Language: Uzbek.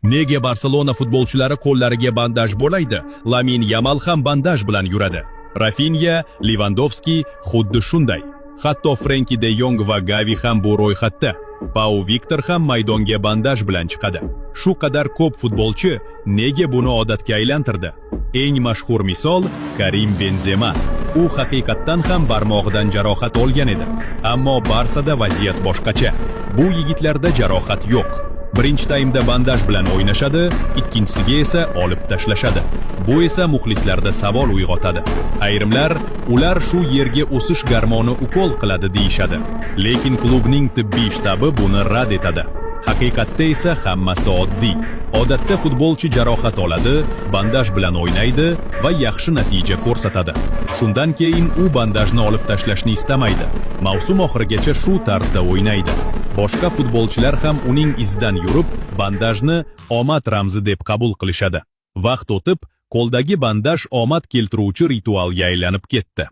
Nega Barselona futbolchilari qo'llariga bandaj bo'laydi? Lamin Yamal ham bandaj bilan yuradi. Rafinha, Lewandowski xuddi shunday. Hatto Frenkie de Jong va Gavi ham bu ro'yxatda. Pau Victor ham maydonga bandaj bilan chiqadi. Shu qadar ko'p futbolchi nega buni odatga aylantirdi? Eng mashhur misol Karim Benzema. U haqiqatdan ham barmog'idan jarohat olgan edi. Ammo Barsada vaziyat boshqacha. Bu yigitlarda jarohat yo'q. Birinchi taymda bandaj bilan o'ynashadi, ikkinchisiga esa olib tashlashadi. Bu esa muxlislarda savol uyg'otadi. Ayrimlar ular shu yerga o'sish garmoni ukol qiladi deyishadi. Lekin klubning tibbiy shtabi buni rad etadi. Haqiqatda esa hammasi oddiy. Odatda futbolchi jarohat oladi, bandaj bilan o'ynaydi va yaxshi natija ko'rsatadi. Shundan keyin u bandajni olib tashlashni istamaydi. Mavsum oxirigacha shu tarzda o'ynaydi. Boshqa futbolchilar ham uning izidan yurib, bandajni omad ramzi deb qabul qilishadi. Vaqt o'tib, qo'ldagi bandaj omad keltiruvchi ritualga aylanib ketdi.